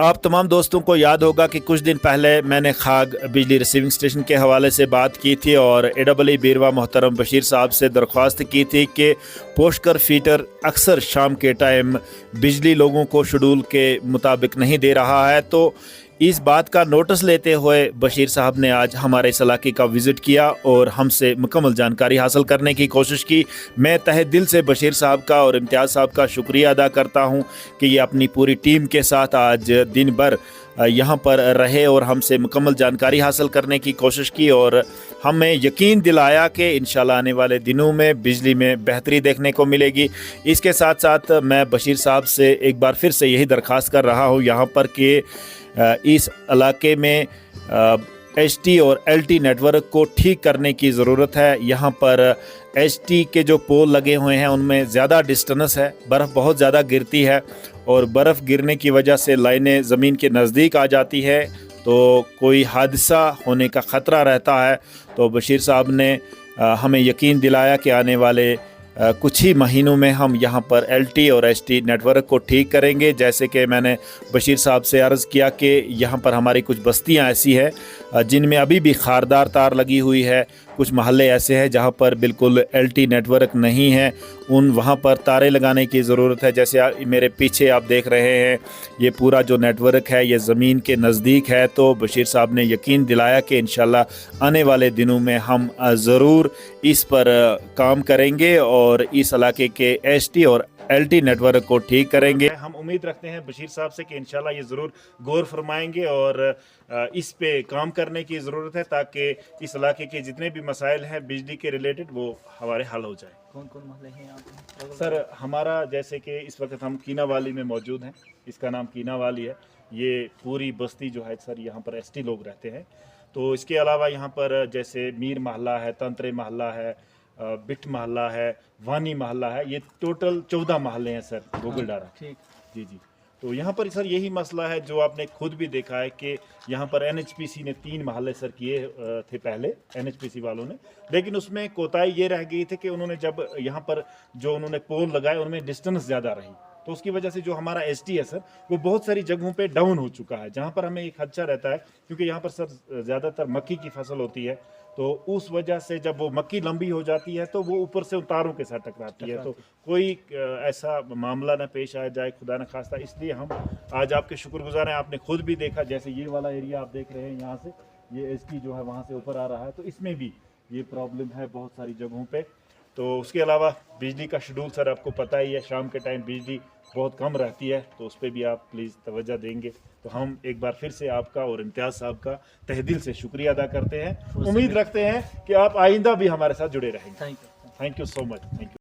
आप तमाम दोस्तों को याद होगा कि कुछ दिन पहले मैंने खाग बिजली रिसीविंग स्टेशन के हवाले से बात की थी और एडब्ल्यू बीरवा मोहतरम बशीर साहब से दरख्वास्त की थी कि पोशकर फीटर अक्सर शाम के टाइम बिजली लोगों को शेड्यूल के मुताबिक नहीं दे रहा है। तो इस बात का नोटिस लेते हुए बशीर साहब ने आज हमारे इस इलाके का विज़िट किया और हमसे मुकम्मल जानकारी हासिल करने की कोशिश की। मैं तहे दिल से बशीर साहब का और इम्तियाज़ साहब का शुक्रिया अदा करता हूं कि ये अपनी पूरी टीम के साथ आज दिन भर यहाँ पर रहे और हमसे मुकम्मल जानकारी हासिल करने की कोशिश की और हमें यकीन दिलाया कि इंशाल्लाह आने वाले दिनों में बिजली में बेहतरी देखने को मिलेगी। इसके साथ साथ मैं बशीर साहब से एक बार फिर से यही दरख्वास्त कर रहा हूँ यहाँ पर कि इस इलाके में एचटी और एलटी नेटवर्क को ठीक करने की ज़रूरत है। यहाँ पर एचटी के जो पोल लगे हुए हैं उनमें ज़्यादा डिस्टेंस है, बर्फ़ बहुत ज़्यादा गिरती है और बर्फ़ गिरने की वजह से लाइनें ज़मीन के नज़दीक आ जाती है तो कोई हादसा होने का ख़तरा रहता है। तो बशीर साहब ने हमें यकीन दिलाया कि आने वाले कुछ ही महीनों में हम यहाँ पर एलटी और एचटी नेटवर्क को ठीक करेंगे। जैसे कि मैंने बशीर साहब से अर्ज़ किया कि यहाँ पर हमारी कुछ बस्तियाँ ऐसी हैं जिनमें अभी भी खारदार तार लगी हुई है, कुछ महल्ले ऐसे हैं जहाँ पर बिल्कुल एलटी नेटवर्क नहीं है, वहाँ पर तारे लगाने की ज़रूरत है। जैसे मेरे पीछे आप देख रहे हैं ये पूरा जो नेटवर्क है ये ज़मीन के नज़दीक है। तो बशीर साहब ने यकीन दिलाया कि इंशाल्लाह आने वाले दिनों में हम ज़रूर इस पर काम करेंगे और इस इलाके के एचटी और एलटी नेटवर्क को ठीक करेंगे। हम उम्मीद रखते हैं बशीर साहब से कि इंशाल्लाह ये ज़रूर गौर फरमाएंगे और इस पे काम करने की ज़रूरत है ताकि इस इलाके के जितने भी मसाइल हैं बिजली के रिलेटेड वो हमारे हल हो जाए। कौन कौन महल्ले हैं यहाँ पे? सर हमारा जैसे कि इस वक्त हम कीना वाली में मौजूद हैं, इसका नाम कीना वाली है। ये पूरी बस्ती जो है सर यहाँ पर एसटी लोग रहते हैं। तो इसके अलावा यहाँ पर जैसे मीर महल्ला है, तंत्रे महल्ला है, बिट महल्ला है, वानी महल्ला है, ये टोटल 14 महल्ले हैं सर गोगल डारा। ठीक जी जी। तो यहाँ पर सर यही मसला है जो आपने खुद भी देखा है कि यहाँ पर एनएचपीसी ने 3 महल्ले सर किए थे पहले एनएचपीसी वालों ने, लेकिन उसमें कोताही ये रह गई थी कि उन्होंने जब यहाँ पर जो उन्होंने पोल लगाए उनमें डिस्टेंस ज़्यादा रही तो उसकी वजह से जो हमारा एचटी है सर वो बहुत सारी जगहों पे डाउन हो चुका है, जहाँ पर हमें एक खदशा रहता है क्योंकि यहाँ पर सर ज़्यादातर मक्की की फसल होती है। तो उस वजह से जब वो मक्की लंबी हो जाती है तो वो ऊपर से तारों के साथ टकराती है, तो कोई ऐसा मामला ना पेश आ जाए खुदा न खास्ता, इसलिए हम आज आपके शुक्रगुजार हैं। आपने खुद भी देखा जैसे ये वाला एरिया आप देख रहे हैं, यहाँ से ये एचटी जो है वहाँ से ऊपर आ रहा है, तो इसमें भी ये प्रॉब्लम है बहुत सारी जगहों पे। तो उसके अलावा बिजली का शेड्यूल सर आपको पता ही है, शाम के टाइम बिजली बहुत कम रहती है, तो उस पर भी आप प्लीज़ तवज्जो देंगे। तो हम एक बार फिर से आपका और इम्तियाज़ साहब का तहे दिल से शुक्रिया अदा करते हैं। उम्मीद रखते हैं कि आप आइंदा भी हमारे साथ जुड़े रहेंगे। Thank you so much. Thank you.